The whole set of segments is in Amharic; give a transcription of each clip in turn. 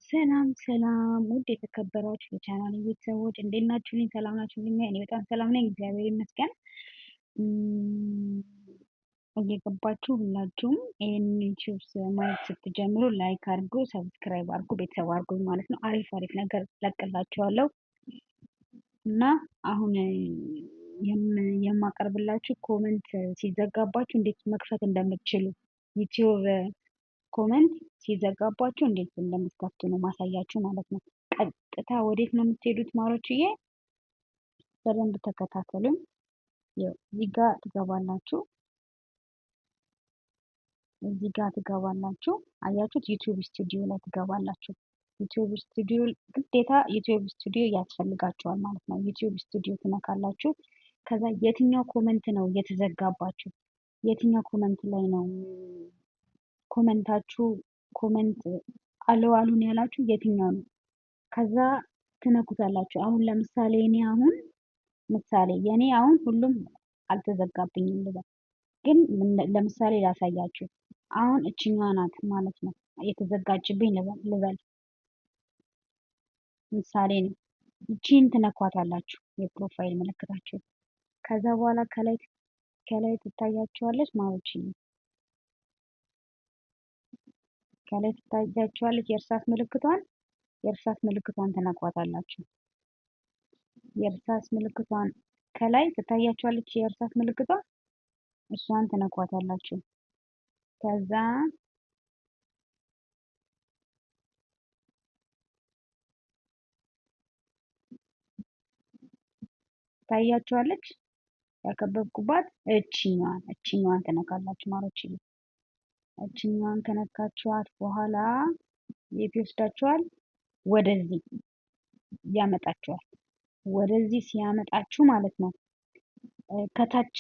ሰላም ሰላም ውድ የተከበራችሁ የቻናሌ ቤተሰቦች እንዴት ናችሁልኝ? ሰላም ናችሁልኝ? እኔ በጣም ሰላም ነኝ፣ እግዚአብሔር ይመስገን። እየገባችሁ ሁላችሁም ይሄንን ዩቲዩብ ማየት ስትጀምሩ ላይክ አድርጉ፣ ሰብስክራይብ አድርጉ፣ ቤተሰብ አድርጉ ማለት ነው። አሪፍ አሪፍ ነገር ለቅላችኋለሁ እና አሁን የማቀርብላችሁ ኮመንት ሲዘጋባችሁ እንዴት መክፈት እንደምትችሉ ዩቲዩብ ኮመንት ሲዘጋባችሁ እንዴት እንደምትከፍቱ ነው ማሳያችሁ ማለት ነው። ቀጥታ ወዴት ነው የምትሄዱት ማሮችዬ? በደንብ ተከታተሉኝ። እዚህ ጋር ትገባላችሁ። እዚህ ጋር ትገባላችሁ። አያችሁት? ዩቲዩብ ስቱዲዮ ላይ ትገባላችሁ። ዩቲዩብ ስቱዲዮ ግዴታ ዩቲዩብ ስቱዲዮ ያስፈልጋችኋል ማለት ነው። ዩቲዩብ ስቱዲዮ ትነካላችሁ። ከዛ የትኛው ኮመንት ነው የተዘጋባችሁ? የትኛው ኮመንት ላይ ነው ኮመንታችሁ ኮመንት አለው አሉን ያላችሁ የትኛው ነው? ከዛ ትነኩታላችሁ። አሁን ለምሳሌ እኔ አሁን ምሳሌ የኔ አሁን ሁሉም አልተዘጋብኝም ልበል፣ ግን ለምሳሌ ላሳያችሁ። አሁን እችኛዋ ናት ማለት ነው የተዘጋጅብኝ ልበል፣ ምሳሌ ነው። እቺን ትነኳታላችሁ፣ የፕሮፋይል ምልክታችሁ። ከዛ በኋላ ከላይ ትታያችኋለች ማለት ነው። ከላይ ትታያችኋለች የእርሳስ ምልክቷን ትነኳታላችሁ። የእርሳስ ምልክቷን ከላይ ትታያችኋለች፣ የእርሳስ ምልክቷ እሷን ትነኳታላችሁ። ከዛ ታያችኋለች ያከበብኩባት እችኛዋን ትነካላችሁ ማሮች። እችኛዋን ከነካችኋት በኋላ የት ይወስዳችኋል? ወደዚህ ያመጣችኋል። ወደዚህ ሲያመጣችሁ ማለት ነው ከታች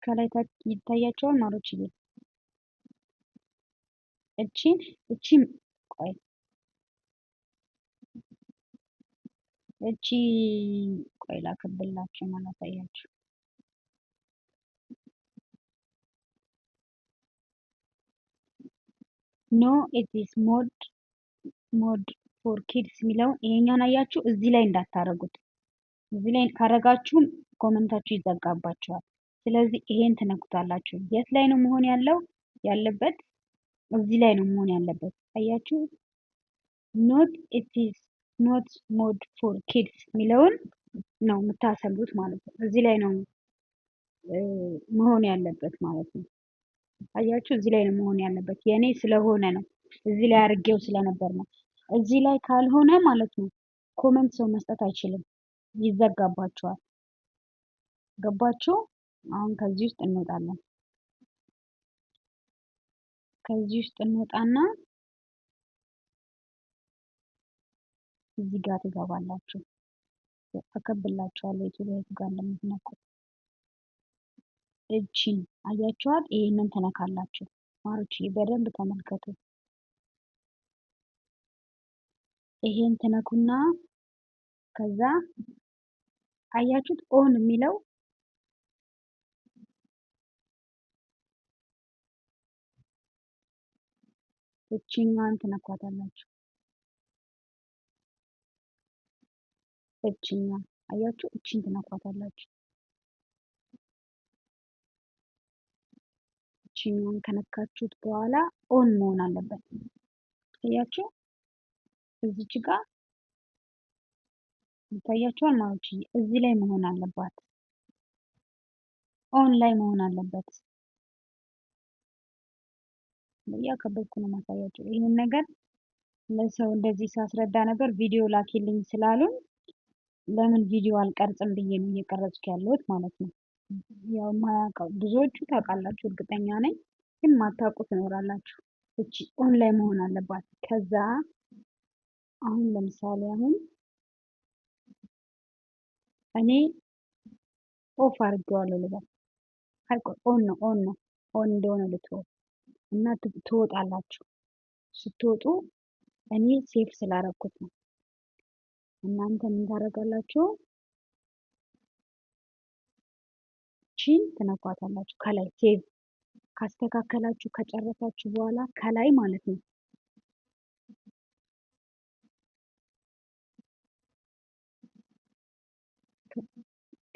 ከላይ ታች ይታያችኋል ማሮች። እቺን ቆይ ቆይ ላከብላችሁ ነው ላሳያችሁ። ኖ ኢት ኢዝ ሞድ ፎር ኪድስ የሚለውን ይሄኛውን አያችሁ። እዚህ ላይ እንዳታረጉት። እዚህ ላይ ካረጋችሁም ኮመንታችሁ ይዘጋባችኋል። ስለዚህ ይሄን ትነኩታላችሁ። የት ላይ ነው መሆን ያለበት? እዚህ ላይ ነው መሆን ያለበት። አያችሁ፣ ኖት ኢት ኢዝ ኖት ሞድ ፎር ኪድስ የሚለውን ነው የምታሰሉት ማለት ነው። እዚህ ላይ ነው መሆን ያለበት ማለት ነው። አያችሁ፣ እዚህ ላይ ነው መሆን ያለበት። የኔ ስለሆነ ነው እዚህ ላይ አድርጌው ስለነበር ነው። እዚህ ላይ ካልሆነ ማለት ነው ኮመንት ሰው መስጠት አይችልም፣ ይዘጋባችኋል። ገባችሁ? አሁን ከዚህ ውስጥ እንወጣለን። ከዚህ ውስጥ እንወጣና እዚህ ጋር ትገባላችሁ። አከብላችኋለሁ የቱ ጋር እንደምትነኩ። እቺን አያችኋት? ይሄንን ትነካላችሁ ማሮች፣ በደንብ ተመልከቱ። ይሄን ትነኩና ከዛ አያችሁት ኦን የሚለው እቺኛዋን ትነኳታላችሁ። እቺኛ አያችሁ፣ እቺን ትነኳታላችሁ። እቺኛን ከነካችሁት በኋላ ኦን መሆን አለበት። አያችሁ፣ እዚች ጋር ይታያችኋል ማለት ነው። እዚህ ላይ መሆን አለባት፣ ኦን ላይ መሆን አለበት። እያከበብኩ ነው ማሳያችሁ። ይሄን ነገር ለሰው እንደዚህ ሳስረዳ ነበር፣ ቪዲዮ ላኪልኝ ስላሉን ለምን ቪዲዮ አልቀርጽም ብዬ ነው እየቀረጽኩ ያለሁት ማለት ነው። ያው ማያውቀው ብዙዎቹ ታውቃላችሁ እርግጠኛ ነኝ፣ ግን ማታውቁ ትኖራላችሁ። እቺ ኦን ላይ መሆን አለባት። ከዛ አሁን ለምሳሌ እኔ ኦፍ አድርጌዋለሁ ልበል። ኦን ነው እንደሆነ ልትወው እና ትወጣላችሁ። ስትወጡ እኔ ሴፍ ስላደረኩት ነው። እናንተ ምን ታደርጋላችሁ? እቺን ትነኳታላችሁ። ከላይ ሴቭ ካስተካከላችሁ ከጨረሳችሁ በኋላ ከላይ ማለት ነው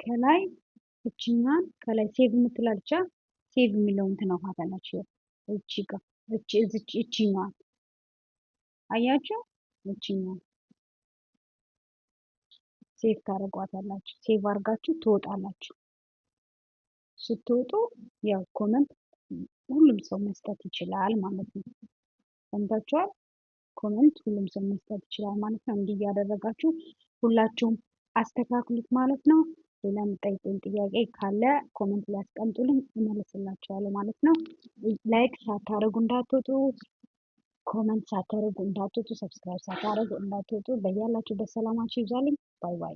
ከላይ እችኛን ከላይ ሴቭ የምትላለቻ ሴቭ የሚለውን ትነኳታላችሁ። እቺ ጋር እችኛዋን አያችሁ፣ እችኛዋን ሴቭ ታደርጓታላችሁ። ሴቭ አድርጋችሁ ትወጣላችሁ። ስትወጡ ያው ኮመንት ሁሉም ሰው መስጠት ይችላል ማለት ነው። ሰምታችኋል? ኮመንት ሁሉም ሰው መስጠት ይችላል ማለት ነው። እንዲህ እያደረጋችሁ ሁላችሁም አስተካክሉት ማለት ነው። ሌላ የምጠይቁኝ ጥያቄ ካለ ኮመንት ላይ አስቀምጡልኝ፣ እመልስላችኋለሁ ማለት ነው። ላይክ ሳታደርጉ እንዳትወጡ፣ ኮመንት ሳታደርጉ እንዳትወጡ፣ ሰብስክራይብ ሳታደርጉ እንዳትወጡ። በያላችሁበት ሰላማችሁ ይብዛልኝ። ባይ ባይ።